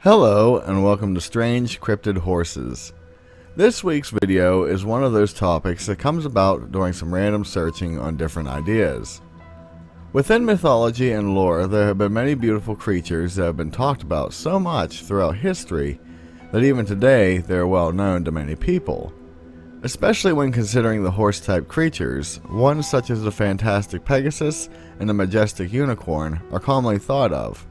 Hello and welcome to Strange Cryptid Horses. This week's video is one of those topics that comes about during some random searching on different ideas. Within mythology and lore, there have been many beautiful creatures that have been talked about so much throughout history that even today they are well known to many people. Especially when considering the horse-type creatures, ones such as the fantastic Pegasus and the majestic unicorn are commonly thought of.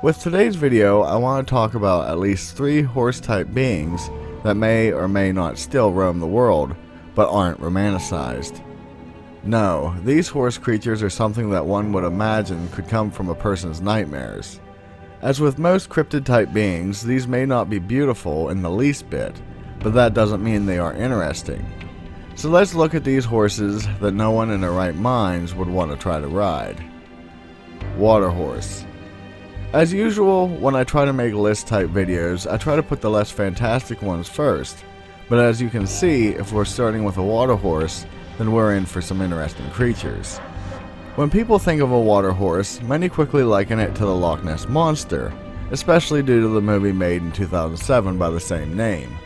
With today's video, I want to talk about at least 3 horse-type beings that may or may not still roam the world, but aren't romanticized. No, these horse creatures are something that one would imagine could come from a person's nightmares. As with most cryptid-type beings, these may not be beautiful in the least bit, but that doesn't mean they are interesting. So let's look at these horses that no one in their right minds would want to try to ride. Water horse. As usual, when I try to make list type videos, I try to put the less fantastic ones first, but as you can see, if we're starting with a water horse, then we're in for some interesting creatures. When people think of a water horse, many quickly liken it to the Loch Ness Monster, especially due to the movie made in 2007 by the same name.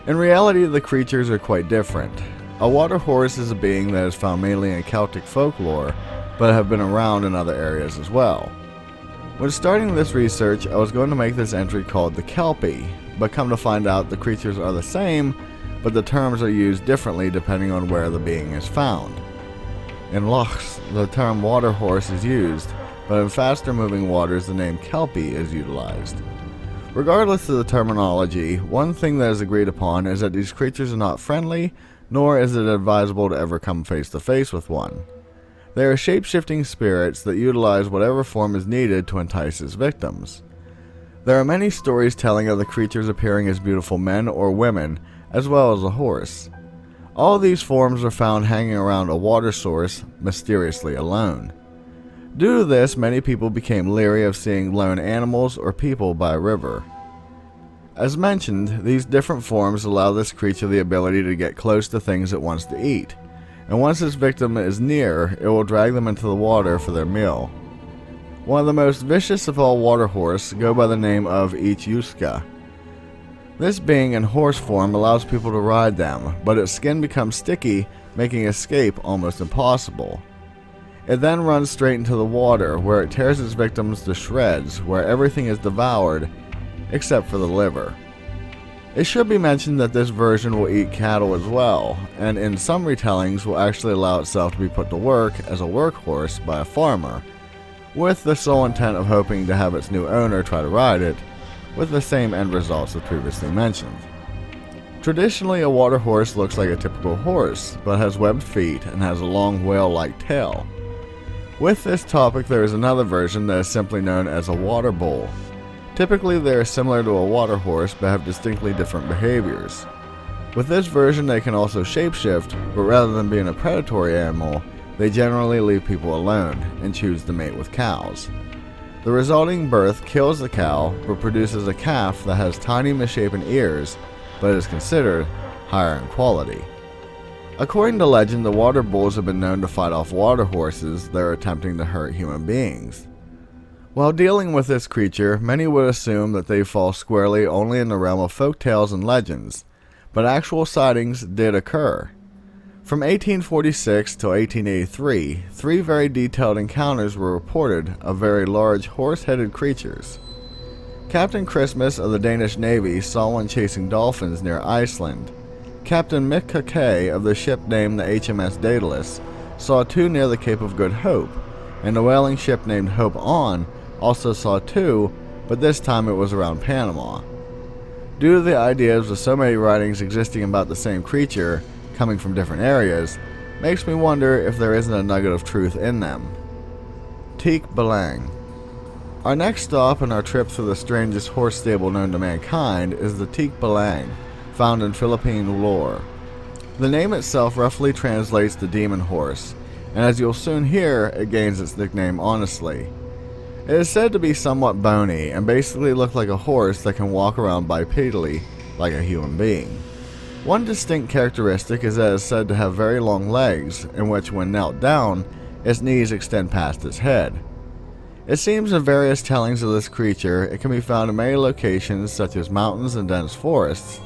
In reality, the creatures are quite different. A water horse is a being that is found mainly in Celtic folklore, but have been around in other areas as well. When starting this research, I was going to make this entry called the Kelpie, but come to find out the creatures are the same, but the terms are used differently depending on where the being is found. In lochs, the term water horse is used, but in faster moving waters the name Kelpie is utilized. Regardless of the terminology, one thing that is agreed upon is that these creatures are not friendly, nor is it advisable to ever come face to face with one. They are shape-shifting spirits that utilize whatever form is needed to entice its victims. There are many stories telling of the creatures appearing as beautiful men or women, as well as a horse. All of these forms are found hanging around a water source, mysteriously alone. Due to this, many people became leery of seeing lone animals or people by a river. As mentioned, these different forms allow this creature the ability to get close to things it wants to eat, and once its victim is near, it will drag them into the water for their meal. One of the most vicious of all water horse go by the name of Ichtyuska. This being in horse form allows people to ride them, but its skin becomes sticky, making escape almost impossible. It then runs straight into the water, where it tears its victims to shreds, where everything is devoured, except for the liver. It should be mentioned that this version will eat cattle as well, and in some retellings will actually allow itself to be put to work as a workhorse by a farmer, with the sole intent of hoping to have its new owner try to ride it, with the same end results as previously mentioned. Traditionally, a water horse looks like a typical horse, but has webbed feet and has a long whale-like tail. With this topic, there is another version that is simply known as a water bull. Typically, they are similar to a water horse but have distinctly different behaviors. With this version, they can also shapeshift, but rather than being a predatory animal, they generally leave people alone and choose to mate with cows. The resulting birth kills the cow, but produces a calf that has tiny misshapen ears, but is considered higher in quality. According to legend, the water bulls have been known to fight off water horses that are attempting to hurt human beings. While dealing with this creature, many would assume that they fall squarely only in the realm of folk tales and legends, but actual sightings did occur. From 1846 to 1883, 3 very detailed encounters were reported of very large horse-headed creatures. Captain Christmas of the Danish Navy saw one chasing dolphins near Iceland. Captain Mick Kay of the ship named the HMS Daedalus saw 2 near the Cape of Good Hope, and a whaling ship named Hope On also saw 2, but this time it was around Panama. Due to the ideas of so many writings existing about the same creature, coming from different areas, makes me wonder if there isn't a nugget of truth in them. Tique Bilang. Our next stop in our trip through the strangest horse stable known to mankind is the Tique Bilang, found in Philippine lore. The name itself roughly translates to demon horse, and as you'll soon hear, it gains its nickname honestly. It is said to be somewhat bony and basically look like a horse that can walk around bipedally like a human being. One distinct characteristic is that it is said to have very long legs, in which when knelt down, its knees extend past its head. It seems in various tellings of this creature, it can be found in many locations such as mountains and dense forests,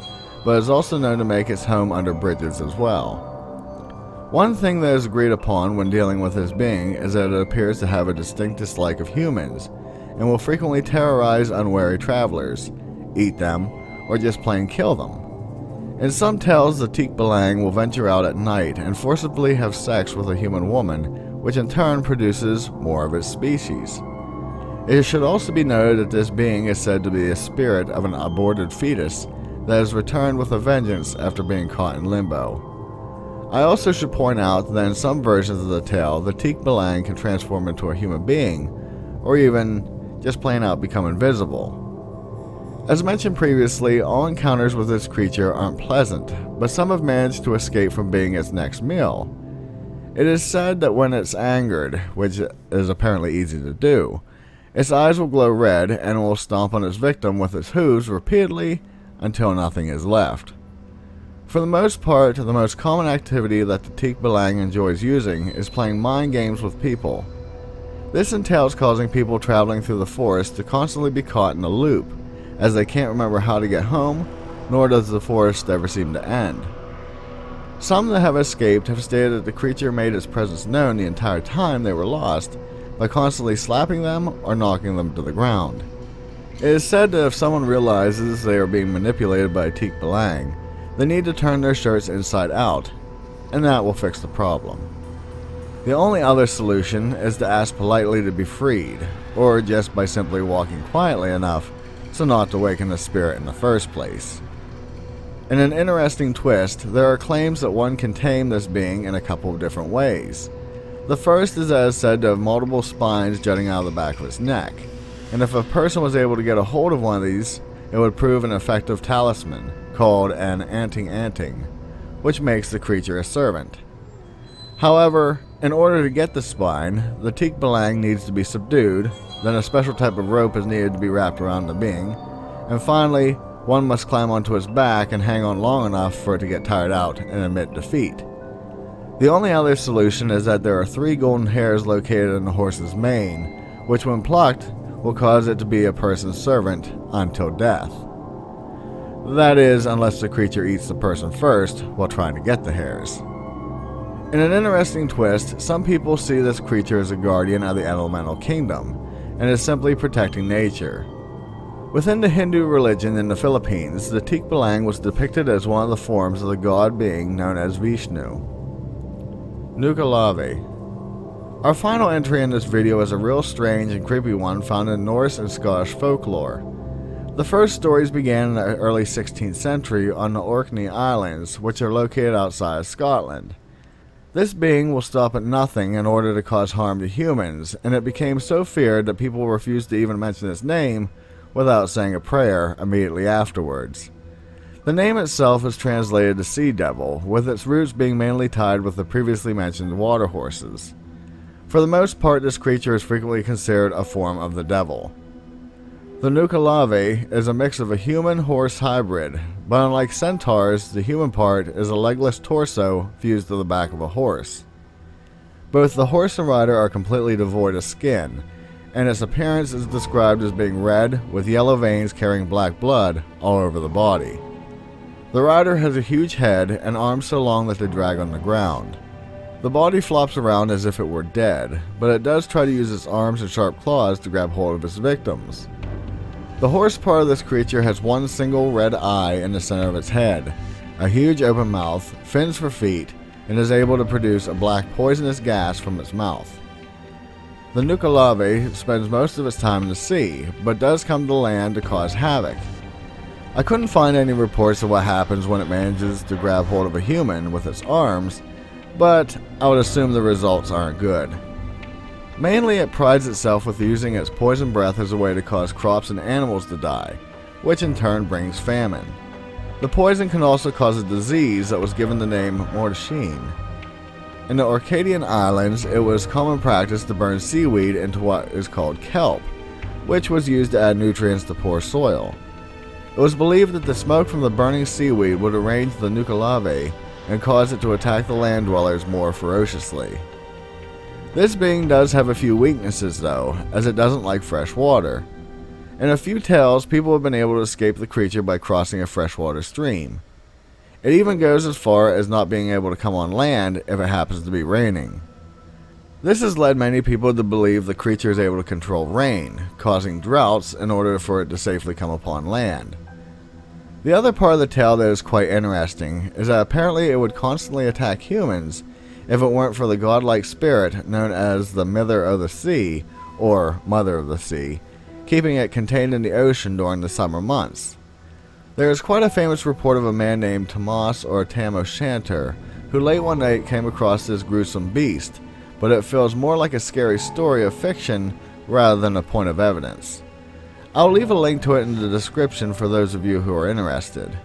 but is also known to make its home under bridges as well. One thing that is agreed upon when dealing with this being is that it appears to have a distinct dislike of humans, and will frequently terrorize unwary travelers, eat them, or just plain kill them. In some tales, the Tique Bilang will venture out at night and forcibly have sex with a human woman, which in turn produces more of its species. It should also be noted that this being is said to be a spirit of an aborted fetus that has returned with a vengeance after being caught in limbo. I also should point out that in some versions of the tale, the Tique Bilang can transform into a human being, or even just plain out become invisible. As mentioned previously, all encounters with this creature aren't pleasant, but some have managed to escape from being its next meal. It is said that when it's angered, which is apparently easy to do, its eyes will glow red and it will stomp on its victim with its hooves repeatedly until nothing is left. For the most part, the most common activity that the Tique Bilang enjoys using is playing mind games with people. This entails causing people traveling through the forest to constantly be caught in a loop, as they can't remember how to get home, nor does the forest ever seem to end. Some that have escaped have stated that the creature made its presence known the entire time they were lost by constantly slapping them or knocking them to the ground. It is said that if someone realizes they are being manipulated by a Tique Bilang, they need to turn their shirts inside out, and that will fix the problem. The only other solution is to ask politely to be freed, or just by simply walking quietly enough so not to waken the spirit in the first place. In an interesting twist, there are claims that one can tame this being in a couple of different ways. The first is that it is said to have multiple spines jutting out of the back of its neck, and if a person was able to get a hold of one of these, it would prove an effective talisman, called an anting-anting, which makes the creature a servant. However, in order to get the spine, the Tique Bilang needs to be subdued, then a special type of rope is needed to be wrapped around the being, and finally, one must climb onto its back and hang on long enough for it to get tired out and admit defeat. The only other solution is that there are 3 golden hairs located in the horse's mane, which when plucked will cause it to be a person's servant until death. That is, unless the creature eats the person first while trying to get the hairs. In an interesting twist, some people see this creature as a guardian of the elemental kingdom, and is simply protecting nature. Within the Hindu religion in the Philippines, the Tique Bilang was depicted as one of the forms of the god being known as Vishnu. Nuckelavee. Our final entry in this video is a real strange and creepy one found in Norse and Scottish folklore. The first stories began in the early 16th century on the Orkney Islands, which are located outside of Scotland. This being will stop at nothing in order to cause harm to humans, and it became so feared that people refused to even mention its name without saying a prayer immediately afterwards. The name itself is translated to sea devil, with its roots being mainly tied with the previously mentioned water horses. For the most part, this creature is frequently considered a form of the devil. The Nuckelavee is a mix of a human-horse hybrid, but unlike centaurs, the human part is a legless torso fused to the back of a horse. Both the horse and rider are completely devoid of skin, and its appearance is described as being red with yellow veins carrying black blood all over the body. The rider has a huge head and arms so long that they drag on the ground. The body flops around as if it were dead, but it does try to use its arms and sharp claws to grab hold of its victims. The horse part of this creature has one single red eye in the center of its head, a huge open mouth, fins for feet, and is able to produce a black poisonous gas from its mouth. The Nuckelavee spends most of its time in the sea, but does come to land to cause havoc. I couldn't find any reports of what happens when it manages to grab hold of a human with its arms, but I would assume the results aren't good. Mainly, it prides itself with using its poison breath as a way to cause crops and animals to die, which in turn brings famine. The poison can also cause a disease that was given the name mortashine. In the Orcadian Islands, it was common practice to burn seaweed into what is called kelp, which was used to add nutrients to poor soil. It was believed that the smoke from the burning seaweed would enrage the Nuckelavee and cause it to attack the land dwellers more ferociously. This being does have a few weaknesses though, as it doesn't like fresh water. In a few tales, people have been able to escape the creature by crossing a freshwater stream. It even goes as far as not being able to come on land if it happens to be raining. This has led many people to believe the creature is able to control rain, causing droughts in order for it to safely come upon land. The other part of the tale that is quite interesting is that apparently it would constantly attack humans if it weren't for the godlike spirit known as the Mither of the Sea, or Mother of the Sea, keeping it contained in the ocean during the summer months. There is quite a famous report of a man named Tomas or Tam O'Shanter, who late one night came across this gruesome beast, but it feels more like a scary story of fiction rather than a point of evidence. I'll leave a link to it in the description for those of you who are interested.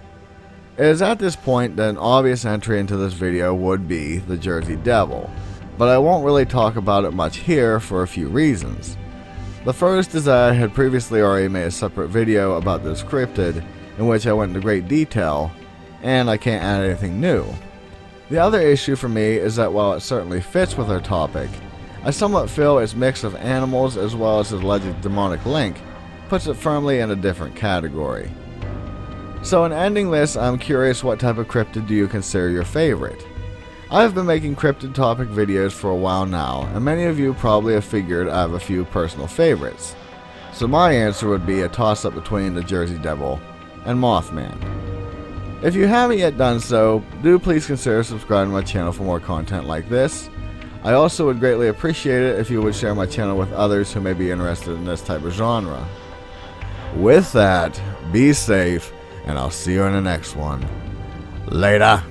It is at this point that an obvious entry into this video would be the Jersey Devil, but I won't really talk about it much here for a few reasons. The first is that I had previously already made a separate video about this cryptid in which I went into great detail, and I can't add anything new. The other issue for me is that while it certainly fits with our topic, I somewhat feel its mix of animals as well as its alleged demonic link puts it firmly in a different category. So in ending this, I'm curious, what type of cryptid do you consider your favorite? I have been making cryptid topic videos for a while now, and many of you probably have figured I have a few personal favorites. So my answer would be a toss-up between the Jersey Devil and Mothman. If you haven't yet done so, do please consider subscribing to my channel for more content like this. I also would greatly appreciate it if you would share my channel with others who may be interested in this type of genre. With that, be safe, and I'll see you in the next one. Later.